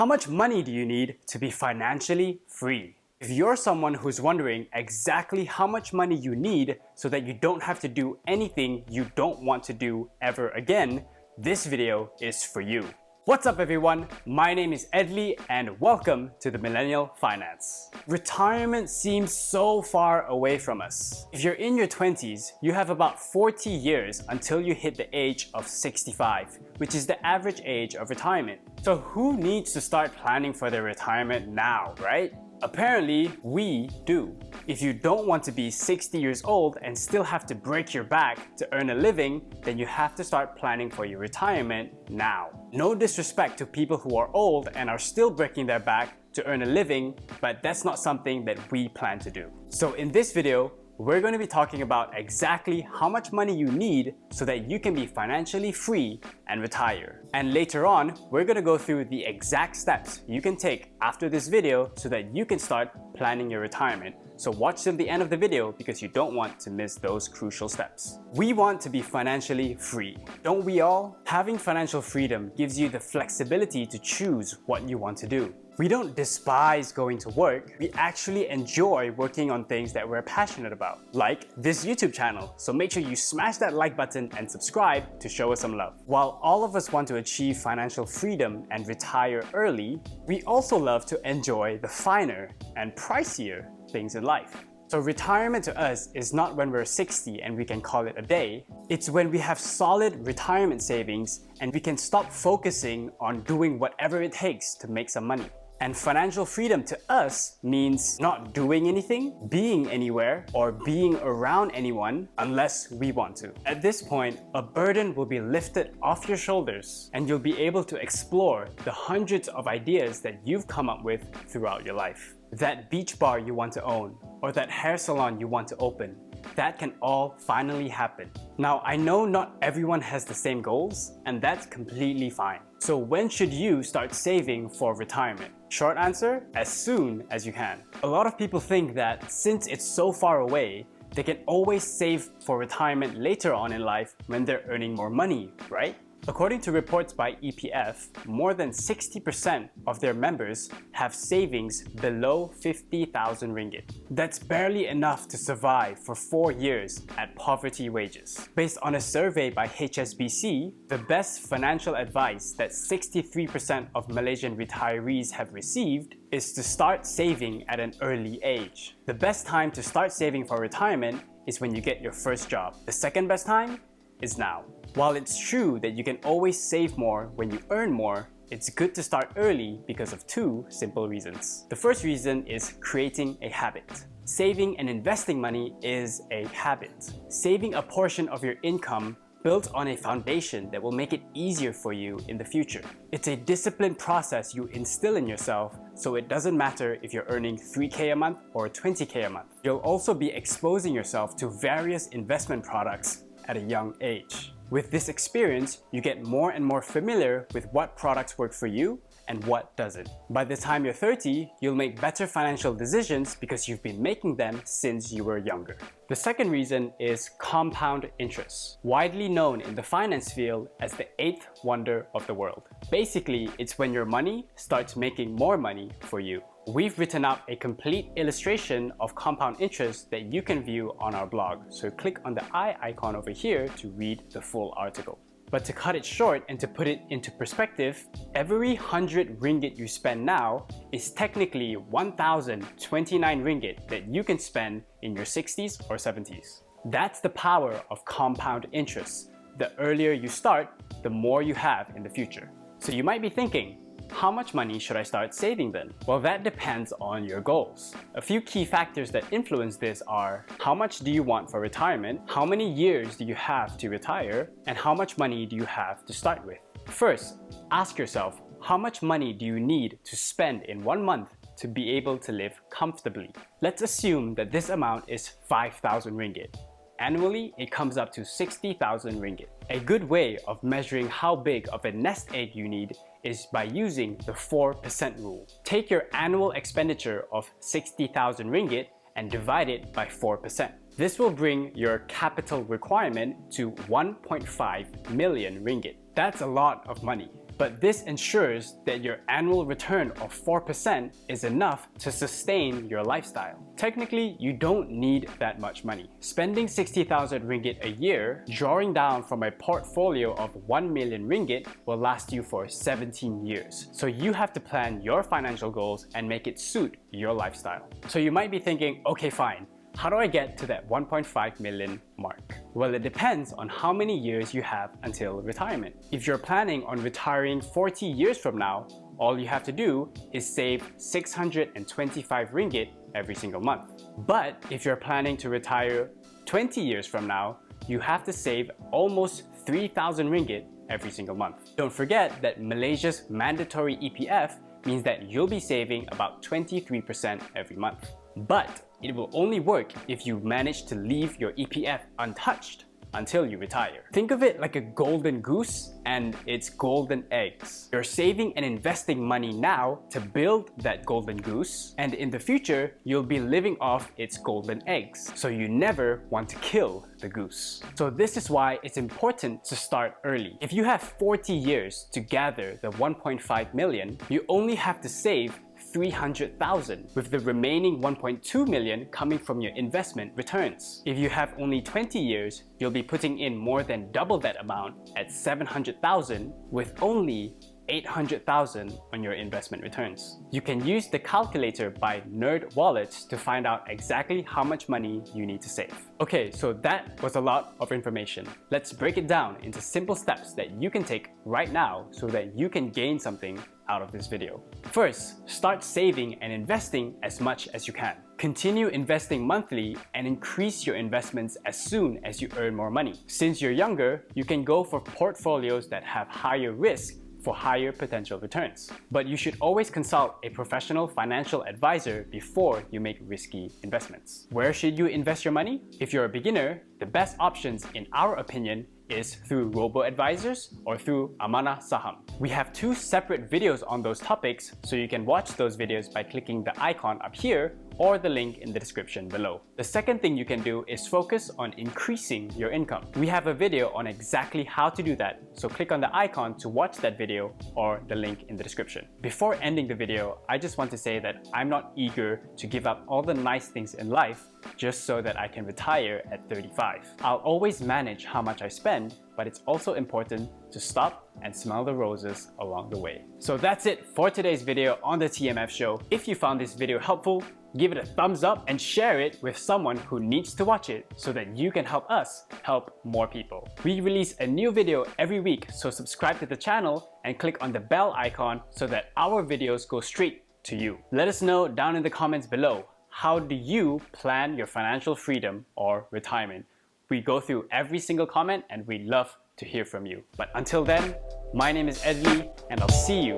How much money do you need to be financially free? If you're someone who's wondering exactly how much money you need so that you don't have to do anything you don't want to do ever again, this video is for you. What's up everyone? My name is Edley and welcome to the Millennial Finance. Retirement seems so far away from us. If you're in your 20s, you have about 40 years until you hit the age of 65, which is the average age of retirement. So who needs to start planning for their retirement now, right? Apparently, we do. If you don't want to be 60 years old and still have to break your back to earn a living, then you have to start planning for your retirement now. No disrespect to people who are old and are still breaking their back to earn a living, but that's not something that we plan to do. So in this video, we're going to be talking about exactly how much money you need so that you can be financially free and retire. And later on, we're going to go through the exact steps you can take after this video so that you can start planning your retirement. So watch till the end of the video because you don't want to miss those crucial steps. We want to be financially free, don't we all? Having financial freedom gives you the flexibility to choose what you want to do. We don't despise going to work, we actually enjoy working on things that we're passionate about, like this YouTube channel, so make sure you smash that like button and subscribe to show us some love. While all of us want to achieve financial freedom and retire early, we also love to enjoy the finer and pricier things in life. So retirement to us is not when we're 60 and we can call it a day, it's when we have solid retirement savings and we can stop focusing on doing whatever it takes to make some money. And financial freedom to us means not doing anything, being anywhere, or being around anyone unless we want to. At this point, a burden will be lifted off your shoulders and you'll be able to explore the hundreds of ideas that you've come up with throughout your life. That beach bar you want to own, or that hair salon you want to open, that can all finally happen. Now, I know not everyone has the same goals, and that's completely fine. So when should you start saving for retirement? Short answer, as soon as you can. A lot of people think that since it's so far away, they can always save for retirement later on in life when they're earning more money, right? According to reports by EPF, more than 60% of their members have savings below 50,000 ringgit. That's barely enough to survive for 4 years at poverty wages. Based on a survey by HSBC, the best financial advice that 63% of Malaysian retirees have received is to start saving at an early age. The best time to start saving for retirement is when you get your first job. The second best time is now. While it's true that you can always save more when you earn more, it's good to start early because of two simple reasons. The first reason is creating a habit. Saving and investing money is a habit. Saving a portion of your income built on a foundation that will make it easier for you in the future. It's a disciplined process you instill in yourself, so it doesn't matter if you're earning 3K a month or 20K a month. You'll also be exposing yourself to various investment products at a young age. With this experience, you get more and more familiar with what products work for you and what doesn't. By the time you're 30, you'll make better financial decisions because you've been making them since you were younger. The second reason is compound interest, widely known in the finance field as the eighth wonder of the world. Basically, it's when your money starts making more money for you. We've written out a complete illustration of compound interest that you can view on our blog, so click on the eye icon over here to read the full article. But to cut it short and to put it into perspective, every 100 ringgit you spend now is technically 1,029 ringgit that you can spend in your 60s or 70s. That's the power of compound interest. The earlier you start, the more you have in the future. So you might be thinking, how much money should I start saving then? Well, that depends on your goals. A few key factors that influence this are: how much do you want for retirement? How many years do you have to retire? And how much money do you have to start with? First, ask yourself, how much money do you need to spend in 1 month to be able to live comfortably? Let's assume that this amount is 5,000 ringgit. Annually, it comes up to 60,000 ringgit. A good way of measuring how big of a nest egg you need is by using the 4% rule. Take your annual expenditure of 60,000 ringgit and divide it by 4%. This will bring your capital requirement to 1.5 million ringgit. That's a lot of money. But this ensures that your annual return of 4% is enough to sustain your lifestyle. Technically, you don't need that much money. Spending 60,000 ringgit a year, drawing down from a portfolio of 1 million ringgit will last you for 17 years. So you have to plan your financial goals and make it suit your lifestyle. So you might be thinking, okay, fine. How do I get to that 1.5 million mark? Well, it depends on how many years you have until retirement. If you're planning on retiring 40 years from now, all you have to do is save 625 ringgit every single month. But if you're planning to retire 20 years from now, you have to save almost 3,000 ringgit every single month. Don't forget that Malaysia's mandatory EPF means that you'll be saving about 23% every month. But it will only work if you manage to leave your EPF untouched until you retire. Think of it like a golden goose and its golden eggs. You're saving and investing money now to build that golden goose, and in the future, you'll be living off its golden eggs. So you never want to kill the goose. So this is why it's important to start early. If you have 40 years to gather the 1.5 million, you only have to save 300,000, with the remaining 1.2 million coming from your investment returns. If you have only 20 years, you'll be putting in more than double that amount at 700,000 with only 800,000 on your investment returns. You can use the calculator by Nerd Wallets to find out exactly how much money you need to save. Okay, so that was a lot of information. Let's break it down into simple steps that you can take right now so that you can gain something out of this video. First, start saving and investing as much as you can. Continue investing monthly and increase your investments as soon as you earn more money. Since you're younger, you can go for portfolios that have higher risk for higher potential returns. But you should always consult a professional financial advisor before you make risky investments. Where should you invest your money? If you're a beginner, the best options in our opinion is through robo-advisors or through Amanah Saham. We have 2 separate videos on those topics, so you can watch those videos by clicking the icon up here or the link in the description below. The second thing you can do is focus on increasing your income. We have a video on exactly how to do that, so click on the icon to watch that video or the link in the description. Before ending the video, I just want to say that I'm not eager to give up all the nice things in life just so that I can retire at 35. I'll always manage how much I spend, but it's also important to stop and smell the roses along the way. So that's it for today's video on the TMF show. If you found this video helpful, give it a thumbs up and share it with someone who needs to watch it so that you can help us help more people. We release a new video every week, so subscribe to the channel and click on the bell icon so that our videos go straight to you. Let us know down in the comments below, how do you plan your financial freedom or retirement? We go through every single comment and we love to hear from you. But until then, my name is Edley and I'll see you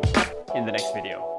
in the next video.